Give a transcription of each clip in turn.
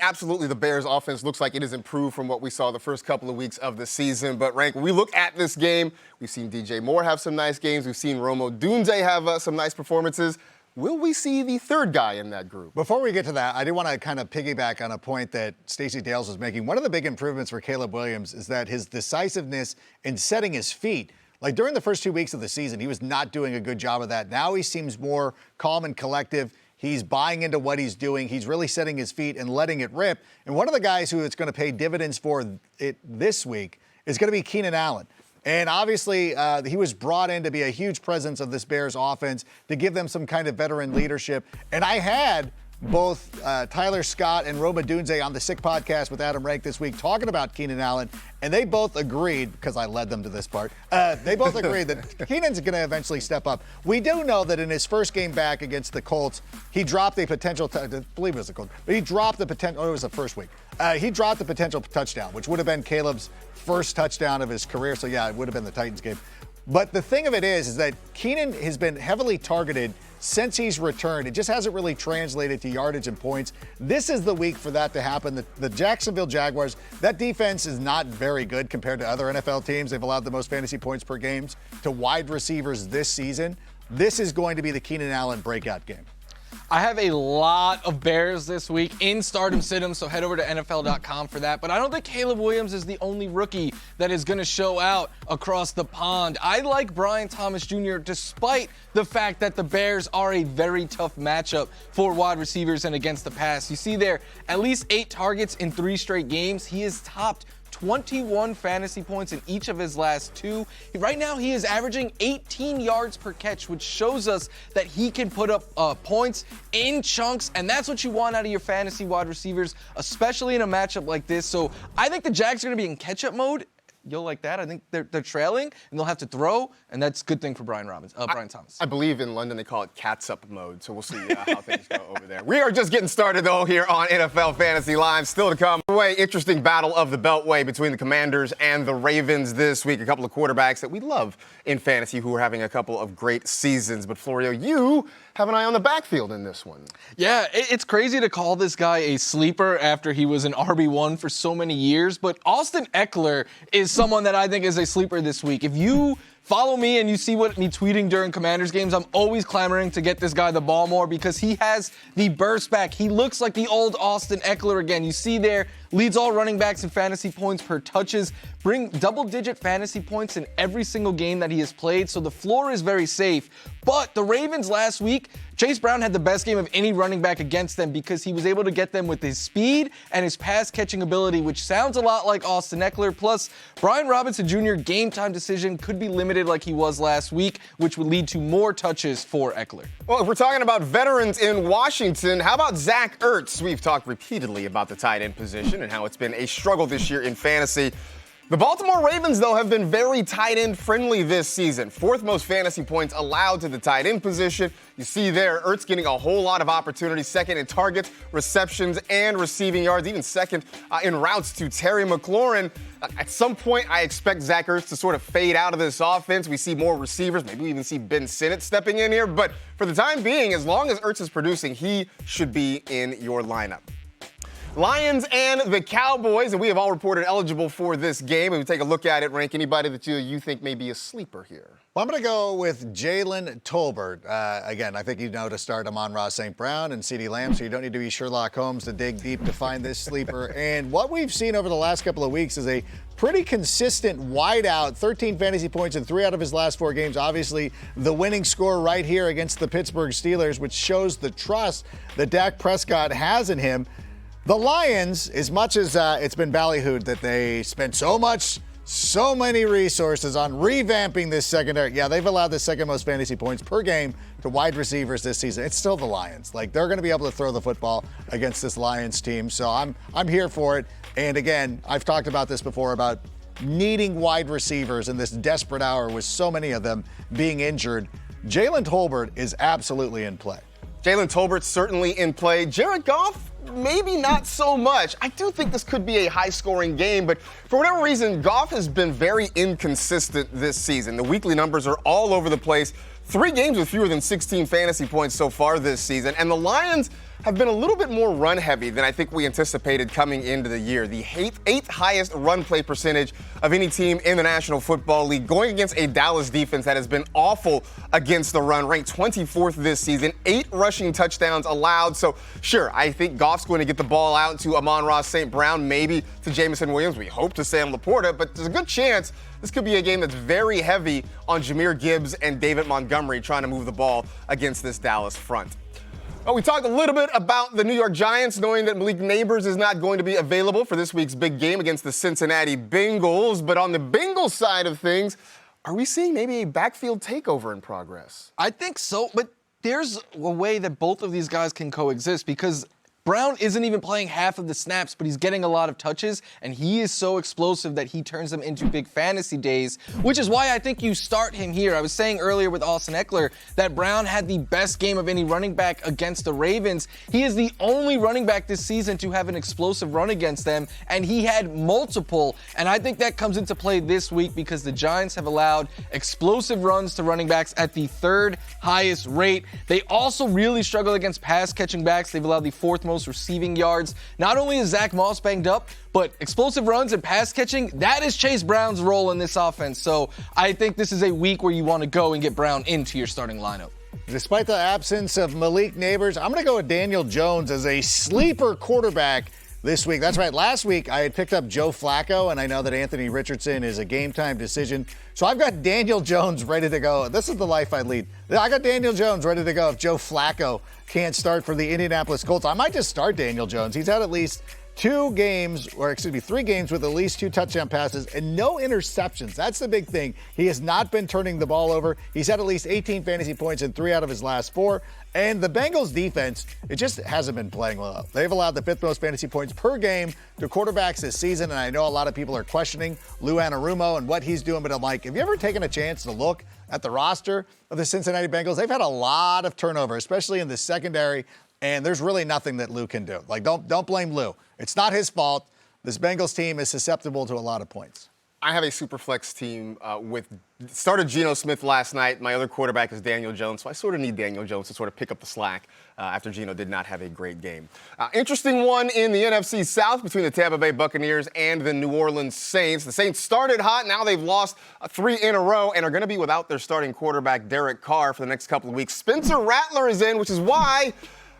absolutely the Bears offense looks like it has improved from what we saw the first couple of weeks of the season. But, Rank, when we look at this game, we've seen DJ Moore have some nice games. We've seen Rome Odunze have some nice performances. Will we see the third guy in that group? Before we get to that, I do want to kind of piggyback on a point that Stacey Dales was making. One of the big improvements for Caleb Williams is that his decisiveness in setting his feet. Like during the first 2 weeks of the season, he was not doing a good job of that. Now he seems more calm and collective. He's buying into what he's doing. He's really setting his feet and letting it rip. And one of the guys who it's going to pay dividends for it this week is going to be Keenan Allen. And obviously, he was brought in to be a huge presence of this Bears offense, to give them some kind of veteran leadership. And I had both Tyler Scott and Rome Odunze on the Sick Podcast with Adam Rank this week talking about Keenan Allen, and they both agreed, because I led them to this part, they both agreed that Keenan's going to eventually step up. We do know that in his first game back against the Colts, he dropped a potential, I believe it was the Colts, but he dropped the potential, it was the first week. He dropped the potential touchdown, which would have been Caleb's first touchdown of his career. So yeah, it would have been the Titans game. But the thing of it is that Keenan has been heavily targeted since he's returned. It just hasn't really translated to yardage and points. This is the week for that to happen. The Jacksonville Jaguars, that defense is not very good compared to other NFL teams. They've allowed the most fantasy points per game to wide receivers this season. This is going to be the Keenan Allen breakout game. I have a lot of Bears this week in Stardom Sit-em, so head over to NFL.com for that. But I don't think Caleb Williams is the only rookie that is going to show out across the pond. I like Brian Thomas Jr. despite the fact that the Bears are a very tough matchup for wide receivers and against the pass. You see there, at least 8 targets in 3 straight games. He is topped 21 fantasy points in each of his last 2. Right now, he is averaging 18 yards per catch, which shows us that he can put up points in chunks, and that's what you want out of your fantasy wide receivers, especially in a matchup like this. So I think the Jags are going to be in catch-up mode. You'll like that. I think they're trailing, and they'll have to throw, and that's a good thing for Brian Thomas. I believe in London they call it catsup mode, so we'll see how things go over there. We are just getting started, though, here on NFL Fantasy Live. Still to come. Interesting battle of the Beltway between the Commanders and the Ravens this week. A couple of quarterbacks that we love in fantasy who are having a couple of great seasons. But, Florio, you have an eye on the backfield in this one. Yeah, it's crazy to call this guy a sleeper after he was an RB1 for so many years, but Austin Eckler is someone that I think is a sleeper this week. If you follow me and you see what me tweeting during Commanders games, I'm always clamoring to get this guy the ball more because he has the burst back. He looks like the old Austin Eckler again. You see there, leads all running backs in fantasy points per touches, bring double-digit fantasy points in every single game that he has played, so the floor is very safe. But the Ravens last week, Chase Brown had the best game of any running back against them because he was able to get them with his speed and his pass-catching ability, which sounds a lot like Austin Eckler. Plus, Brian Robinson Jr. game-time decision could be limited like he was last week, which would lead to more touches for Eckler. Well, if we're talking about veterans in Washington, how about Zach Ertz? We've talked repeatedly about the tight end position and how it's been a struggle this year in fantasy. The Baltimore Ravens, though, have been very tight end friendly this season. 4th most fantasy points allowed to the tight end position. You see there, Ertz getting a whole lot of opportunities. 2nd in targets, receptions, and receiving yards. Even 2nd in routes to Terry McLaurin. At some point, I expect Zach Ertz to sort of fade out of this offense. We see more receivers. Maybe we even see Ben Sinnott stepping in here. But for the time being, as long as Ertz is producing, he should be in your lineup. Lions and the Cowboys, and we have all reported eligible for this game. And we take a look at it, rank anybody that you think may be a sleeper here. Well, I'm going to go with Jalen Tolbert. Again, I think you know to start Amon-Ra St. Brown and CeeDee Lamb, so you don't need to be Sherlock Holmes to dig deep to find this sleeper. And what we've seen over the last couple of weeks is a pretty consistent wideout, 13 fantasy points in 3 out of his last 4 games. Obviously, the winning score right here against the Pittsburgh Steelers, which shows the trust that Dak Prescott has in him. The Lions, as much as it's been ballyhooed that they spent so many resources on revamping this secondary. Yeah, they've allowed the 2nd most fantasy points per game to wide receivers this season. It's still the Lions. Like, they're going to be able to throw the football against this Lions team. So I'm here for it. And again, I've talked about this before about needing wide receivers in this desperate hour with so many of them being injured. Jalen Tolbert is absolutely in play. Jalen Tolbert's certainly in play. Jared Goff, maybe not so much. I do think this could be a high-scoring game, but for whatever reason, Goff has been very inconsistent this season. The weekly numbers are all over the place. 3 games with fewer than 16 fantasy points so far this season. And the Lions, have been a little bit more run heavy than I think we anticipated coming into the year. The eighth highest run play percentage of any team in the National Football League, going against a Dallas defense that has been awful against the run, ranked 24th this season, 8 rushing touchdowns allowed. So sure, I think Goff's going to get the ball out to Amon-Ra St. Brown, maybe to Jamison Williams. We hope to Sam Laporta, but there's a good chance this could be a game that's very heavy on Jahmyr Gibbs and David Montgomery trying to move the ball against this Dallas front. Well, we talked a little bit about the New York Giants, knowing that Malik Nabers is not going to be available for this week's big game against the Cincinnati Bengals. But on the Bengals side of things, are we seeing maybe a backfield takeover in progress? I think so, but there's a way that both of these guys can coexist because Brown isn't even playing half of the snaps, but he's getting a lot of touches, and he is so explosive that he turns them into big fantasy days, which is why I think you start him here. I was saying earlier with Austin Eckler that Brown had the best game of any running back against the Ravens. He is the only running back this season to have an explosive run against them, and he had multiple, and I think that comes into play this week because the Giants have allowed explosive runs to running backs at the 3rd highest rate. They also really struggle against pass-catching backs. They've allowed the 4th most receiving yards. Not only is Zach Moss banged up, but explosive runs and pass catching, that is Chase Brown's role in this offense. So I think this is a week where you want to go and get Brown into your starting lineup. Despite the absence of Malik Nabers, I'm going to go with Daniel Jones as a sleeper quarterback this week. That's right. Last week, I had picked up Joe Flacco, and I know that Anthony Richardson is a game-time decision. So I've got Daniel Jones ready to go. This is the life I lead. I got Daniel Jones ready to go if Joe Flacco can't start for the Indianapolis Colts. I might just start Daniel Jones. He's had at least 3 games with at least 2 touchdown passes and no interceptions. That's the big thing. He has not been turning the ball over. He's had at least 18 fantasy points in 3 out of his last 4. And the Bengals defense, it just hasn't been playing well. They've allowed the 5th most fantasy points per game to quarterbacks this season. And I know a lot of people are questioning Lou Anarumo and what he's doing. But I'm like, have you ever taken a chance to look at the roster of the Cincinnati Bengals? They've had a lot of turnover, especially in the secondary. And there's really nothing that Lou can do. Like, don't blame Lou. It's not his fault. This Bengals team is susceptible to a lot of points. I have a super flex team started Geno Smith last night. My other quarterback is Daniel Jones, so I sort of need Daniel Jones to sort of pick up the slack after Geno did not have a great game. Interesting one in the NFC South between the Tampa Bay Buccaneers and the New Orleans Saints. The Saints started hot. Now they've lost 3 in a row and are going to be without their starting quarterback, Derek Carr, for the next couple of weeks. Spencer Rattler is in, which is why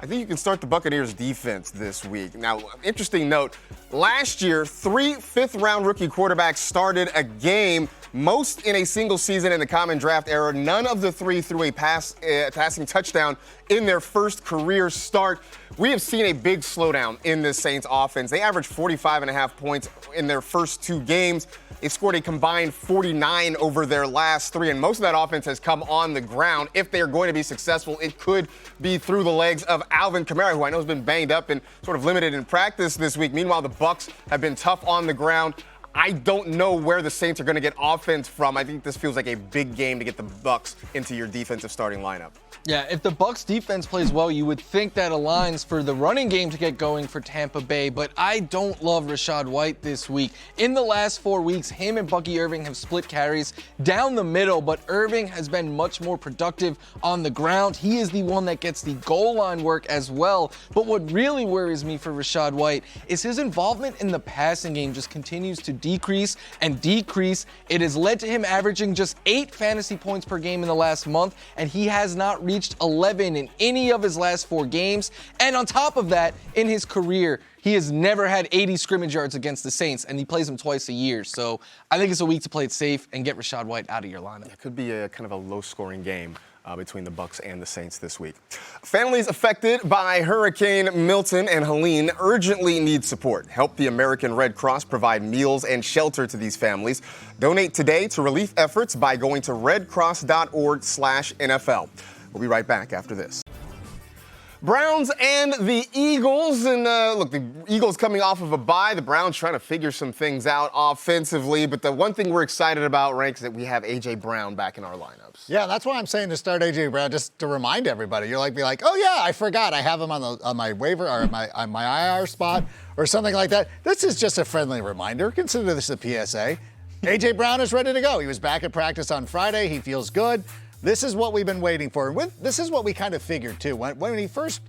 I think you can start the Buccaneers defense this week. Now, interesting note, last year, 3 fifth-round rookie quarterbacks started a game, most in a single season in the common draft era. None of the 3 threw a passing touchdown in their first career start. We have seen a big slowdown in this Saints offense. They averaged 45.5 points in their first 2 games. They scored a combined 49 over their last 3, and most of that offense has come on the ground. If they are going to be successful, it could be through the legs of Alvin Kamara, who I know has been banged up and sort of limited in practice this week. Meanwhile, the Bucs have been tough on the ground. I don't know where the Saints are going to get offense from. I think this feels like a big game to get the Bucs into your defensive starting lineup. Yeah, if the Bucs defense plays well, you would think that aligns for the running game to get going for Tampa Bay, but I don't love Rachaad White this week. In the last 4 weeks, him and Bucky Irving have split carries down the middle, but Irving has been much more productive on the ground. He is the one that gets the goal line work as well. But what really worries me for Rachaad White is his involvement in the passing game just continues to decrease and decrease. It has led to him averaging just 8 fantasy points per game in the last month, and he has not reached 11 in any of his last 4 games. And on top of that, in his career, he has never had 80 scrimmage yards against the Saints, and he plays them twice a year. So I think it's a week to play it safe and get Rachaad White out of your lineup. It could be a kind of a low-scoring game between the Bucs and the Saints this week. Families affected by Hurricane Milton and Helene urgently need support. Help the American Red Cross provide meals and shelter to these families. Donate today to relief efforts by going to redcross.org/NFL. We'll be right back after this. Browns and the Eagles. And look, the Eagles coming off of a bye. The Browns trying to figure some things out offensively. But the one thing we're excited about, Rank, is that we have A.J. Brown back in our lineups. Yeah, that's why I'm saying to start A.J. Brown, just to remind everybody. You're like, be like, oh, yeah, I forgot. I have him on my waiver or on my IR spot or something like that. This is just a friendly reminder. Consider this a PSA. A.J. Brown is ready to go. He was back at practice on Friday. He feels good. This is what we've been waiting for. This is what we kind of figured, too. When he first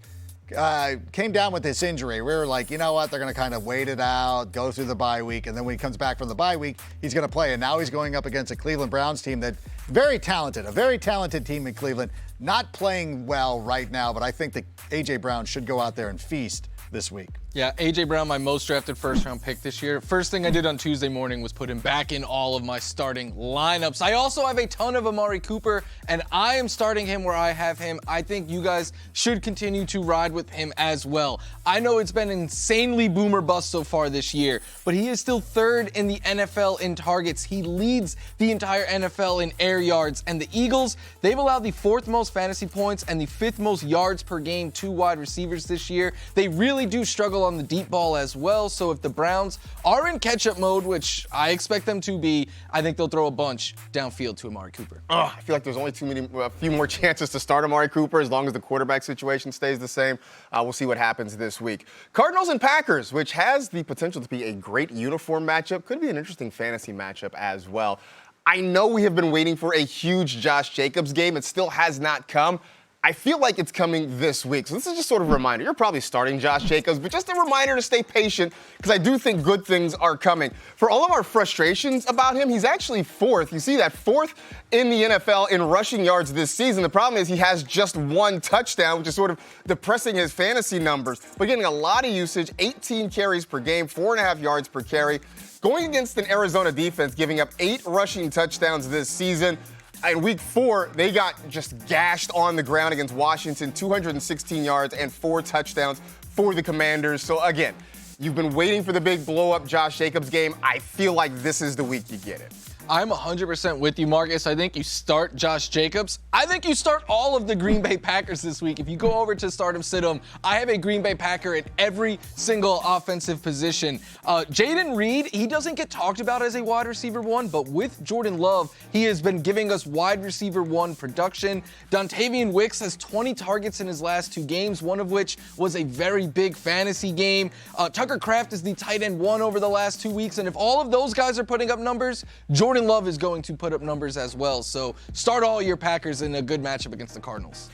came down with this injury. We were like, you know what? They're going to kind of wait it out, go through the bye week, and then when he comes back from the bye week, he's going to play. And now he's going up against a Cleveland Browns team that a very talented team in Cleveland. Not playing well right now, but I think that A.J. Brown should go out there and feast this week. Yeah, A.J. Brown, my most drafted first-round pick this year. First thing I did on Tuesday morning was put him back in all of my starting lineups. I also have a ton of Amari Cooper, and I am starting him where I have him. I think you guys should continue to ride with him as well. I know it's been insanely boomer bust so far this year, but he is still third in the NFL in targets. He leads the entire NFL in air yards, and the Eagles, they've allowed the 4th most fantasy points and the 5th most yards per game to wide receivers this year. They really do struggle on the deep ball as well, so if the Browns are in catch-up mode, which I expect them to be, I think they'll throw a bunch downfield to Amari Cooper. I feel like there's only a few more chances to start Amari Cooper as long as the quarterback situation stays the same. We'll see what happens this week. Cardinals and Packers, which has the potential to be a great uniform matchup, could be an interesting fantasy matchup as well. I know we have been waiting for a huge Josh Jacobs game. It still has not come. I feel like it's coming this week. So this is just sort of a reminder. You're probably starting Josh Jacobs, but just a reminder to stay patient because I do think good things are coming. For all of our frustrations about him, he's actually 4th. You see that 4th in the NFL in rushing yards this season. The problem is he has just 1 touchdown, which is sort of depressing his fantasy numbers. But getting a lot of usage, 18 carries per game, 4.5 yards per carry. Going against an Arizona defense, giving up 8 rushing touchdowns this season. In week 4, they got just gashed on the ground against Washington, 216 yards and 4 touchdowns for the Commanders. So again, you've been waiting for the big blow-up Josh Jacobs game. I feel like this is the week you get it. I'm 100% with you, Marcus. I think you start Josh Jacobs. I think you start all of the Green Bay Packers this week. If you go over to Start 'em, Sit 'em, I have a Green Bay Packer at every single offensive position. Jaden Reed, he doesn't get talked about as a wide receiver 1, but with Jordan Love, he has been giving us wide receiver 1 production. Dontavian Wicks has 20 targets in his last 2 games, one of which was a very big fantasy game. Tucker Kraft is the tight end 1 over the last 2 weeks, and if all of those guys are putting up numbers, Jordan Love is going to put up numbers as well. So start all your Packers in a good matchup against the Cardinals.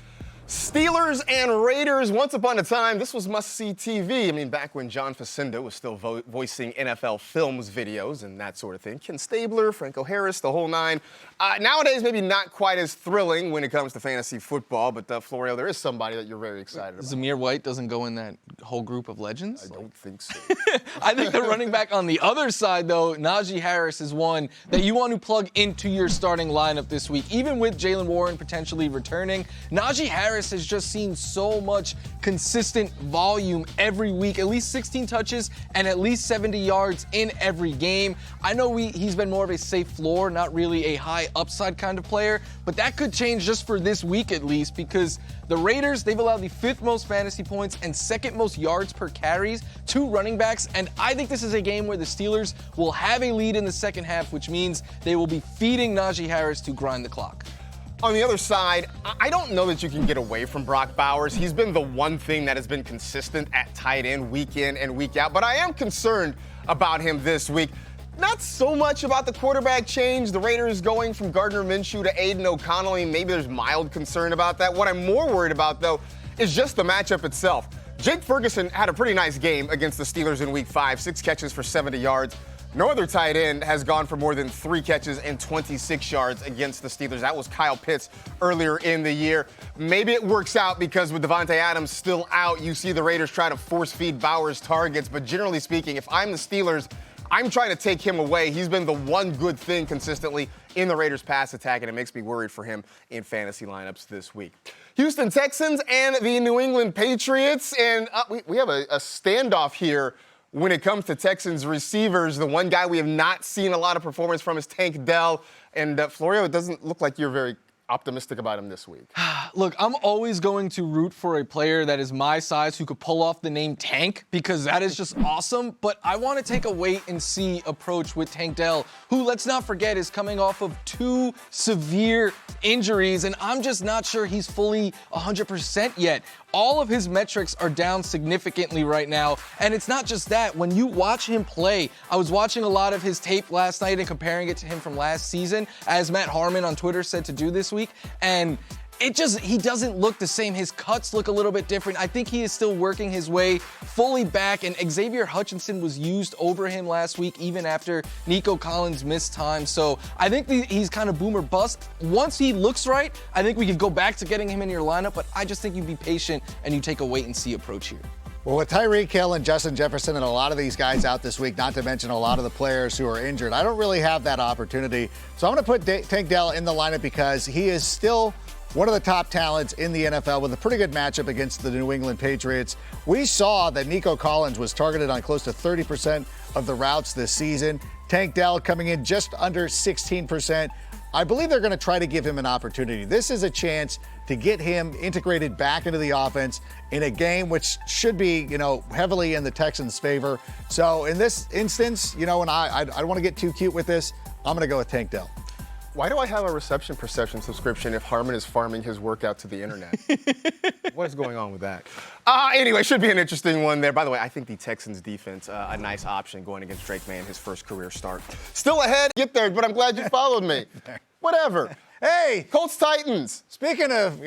Steelers and Raiders. Once upon a time, this was must-see TV. I mean, back when John Facenda was still voicing NFL Films videos and that sort of thing. Ken Stabler, Franco Harris, the whole 9. Nowadays, maybe not quite as thrilling when it comes to fantasy football, but Florio, there is somebody that you're very excited about. Zamir White doesn't go in that whole group of legends? I don't think so. I think the running back on the other side, though, Najee Harris is one that you want to plug into your starting lineup this week. Even with Jaylen Warren potentially returning, Najee Harris has just seen so much consistent volume every week, at least 16 touches and at least 70 yards in every game. I know he's been more of a safe floor, not really a high upside kind of player, but that could change just for this week at least because the Raiders, they've allowed the 5th most fantasy points and 2nd most yards per carries to running backs, and I think this is a game where the Steelers will have a lead in the second half, which means they will be feeding Najee Harris to grind the clock. On the other side, I don't know that you can get away from Brock Bowers. He's been the one thing that has been consistent at tight end week in and week out, but I am concerned about him this week. Not so much about the quarterback change, the Raiders going from Gardner Minshew to Aiden O'Connell. Maybe there's mild concern about that. What I'm more worried about, though, is just the matchup itself. Jake Ferguson had a pretty nice game against the Steelers in week 5, 6 catches for 70 yards. No other tight end has gone for more than 3 catches and 26 yards against the Steelers. That was Kyle Pitts earlier in the year. Maybe it works out because with Devontae Adams still out, you see the Raiders try to force feed Bowers targets. But generally speaking, if I'm the Steelers, I'm trying to take him away. He's been the one good thing consistently in the Raiders' pass attack, and it makes me worried for him in fantasy lineups this week. Houston Texans and the New England Patriots, and we have a standoff here when it comes to Texans receivers. The one guy we have not seen a lot of performance from is Tank Dell, and Florio, it doesn't look like you're very optimistic about him this week. Look, I'm always going to root for a player that is my size who could pull off the name Tank because that is just awesome. But I want to take a wait-and-see approach with Tank Dell, who, let's not forget, is coming off of 2 severe injuries, and I'm just not sure he's fully 100% yet. All of his metrics are down significantly right now, and it's not just that. When you watch him play, I was watching a lot of his tape last night and comparing it to him from last season, as Matt Harmon on Twitter said to do this week, and he doesn't look the same. His cuts look a little bit different. I think he is still working his way fully back, and Xavier Hutchinson was used over him last week, even after Nico Collins missed time. So I think he's kind of boomer bust. Once he looks right, I think we could go back to getting him in your lineup, but I just think you be patient and you take a wait-and-see approach here. Well, with Tyreek Hill and Justin Jefferson and a lot of these guys out this week, not to mention a lot of the players who are injured, I don't really have that opportunity. So I'm going to put Tank Dell in the lineup because he is still one of the top talents in the NFL with a pretty good matchup against the New England Patriots. We saw that Nico Collins was targeted on close to 30% of the routes this season. Tank Dell coming in just under 16%. I believe they're going to try to give him an opportunity. This is a chance to get him integrated back into the offense in a game which should be, heavily in the Texans' favor. So in this instance, and I don't want to get too cute with this, I'm going to go with Tank Dell. Why do I have a reception perception subscription if Harmon is farming his workout to the internet? What is going on with that? Anyway, should be an interesting one there. By the way, I think the Texans defense, a nice option going against Drake May in his first career start. Still ahead, get there, but I'm glad you followed me. Whatever. Hey, Colts Titans. Speaking of,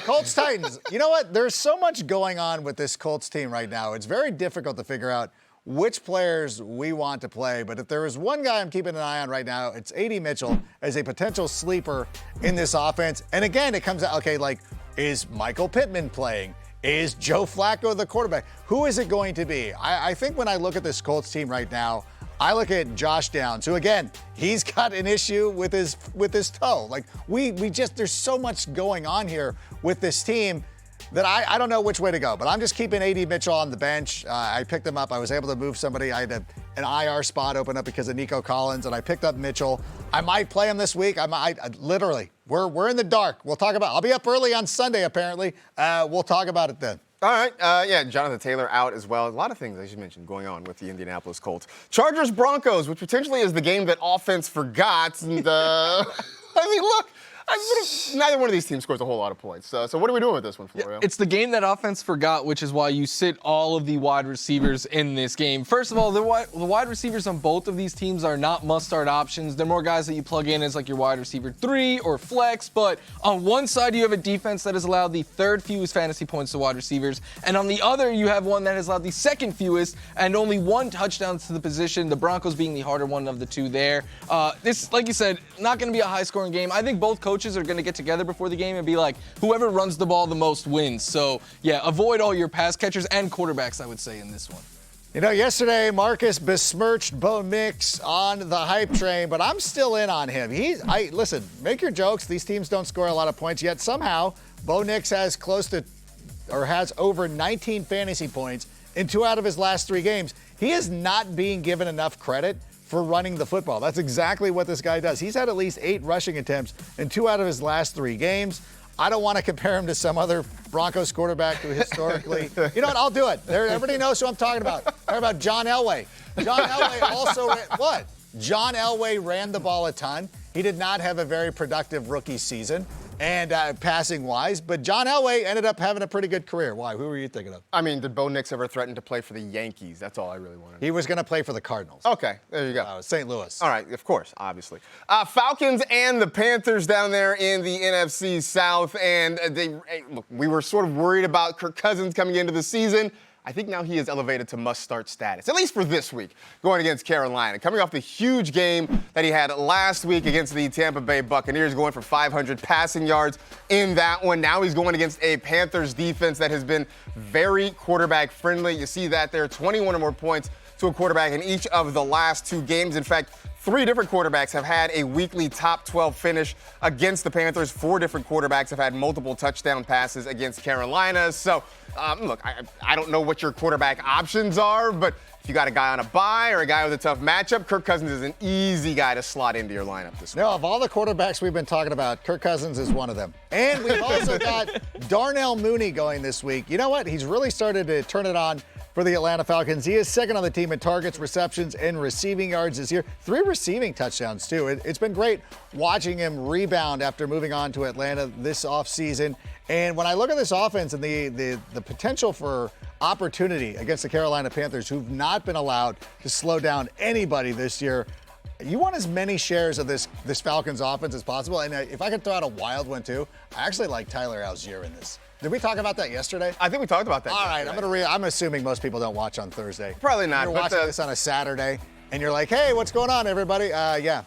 Colts Titans. You know what? There's so much going on with this Colts team right now. It's very difficult to figure out which players we want to play. But if there is one guy I'm keeping an eye on right now, it's A.D. Mitchell as a potential sleeper in this offense. And again, it comes out, is Michael Pittman playing? Is Joe Flacco the quarterback? Who is it going to be? I think when I look at this Colts team right now, I look at Josh Downs, who again, he's got an issue with his toe. There's so much going on here with this team that I don't know which way to go, but I'm just keeping A.D. Mitchell on the bench. I picked him up. I was able to move somebody. I had an IR spot open up because of Nico Collins, and I picked up Mitchell. I might play him this week. Literally, we're in the dark. I'll be up early on Sunday, apparently. We'll talk about it then. All right. Jonathan Taylor out as well. A lot of things, as you mentioned, going on with the Indianapolis Colts. Chargers Broncos, which potentially is the game that offense forgot. And, look. Neither one of these teams scores a whole lot of points. So what are we doing with this one, Florio? It's the game that offense forgot, which is why you sit all of the wide receivers in this game. First of all, the wide receivers on both of these teams are not must-start options. They're more guys that you plug in as your wide receiver 3 or flex. But on one side, you have a defense that has allowed the third fewest fantasy points to wide receivers. And on the other, you have one that has allowed the second fewest and only 1 touchdown to the position, the Broncos being the harder one of the two there. This, like you said, not going to be a high-scoring game. I think both coaches are going to get together before the game and be like, whoever runs the ball the most wins. So, avoid all your pass catchers and quarterbacks, I would say, in this one. Yesterday, Marcus besmirched Bo Nix on the hype train, but I'm still in on him. Listen, make your jokes. These teams don't score a lot of points, yet somehow Bo Nix has over 19 fantasy points in 2 out of his last 3 games. He is not being given enough credit for running the football. That's exactly what this guy does. He's had at least 8 rushing attempts in 2 out of his last 3 games. I don't want to compare him to some other Broncos quarterback who historically, you know what, I'll do it. Everybody knows who I'm talking about. I'm talking about John Elway. John Elway also John Elway ran the ball a ton. He did not have a very productive rookie season and passing-wise, but John Elway ended up having a pretty good career. Why? Who were you thinking of? Did Bo Nix ever threaten to play for the Yankees? That's all I really wanted to know. He was going to play for the Cardinals. Okay, there you go. St. Louis. All right, of course, obviously. Falcons and the Panthers down there in the NFC South, and look, we were sort of worried about Kirk Cousins coming into the season. I think now he is elevated to must-start status, at least for this week, going against Carolina. Coming off the huge game that he had last week against the Tampa Bay Buccaneers, going for 500 passing yards in that one. Now he's going against a Panthers defense that has been very quarterback-friendly. You see that there, 21 or more points to a quarterback in each of the last 2 games. In fact, 3 different quarterbacks have had a weekly top 12 finish against the Panthers. 4 different quarterbacks have had multiple touchdown passes against Carolina. So, look, I don't know what your quarterback options are, but if you got a guy on a bye or a guy with a tough matchup, Kirk Cousins is an easy guy to slot into your lineup this week. No, of all the quarterbacks we've been talking about, Kirk Cousins is one of them. And we've also got Darnell Mooney going this week. You know what? He's really started to turn it on for the Atlanta Falcons. He is second on the team in targets, receptions, and receiving yards this year. 3 receiving touchdowns, too. It's been great watching him rebound after moving on to Atlanta this offseason. And when I look at this offense and the potential for opportunity against the Carolina Panthers, who've not been allowed to slow down anybody this year, You want as many shares of this Falcons offense as possible. And if I could throw out a wild one too, I actually like Tyler Algier in this. Did we talk about that yesterday? I think we talked about that. All right, I'm assuming most people don't watch on Thursday. Probably not. You're watching this on a Saturday, and you're like, hey, what's going on, everybody? Yeah.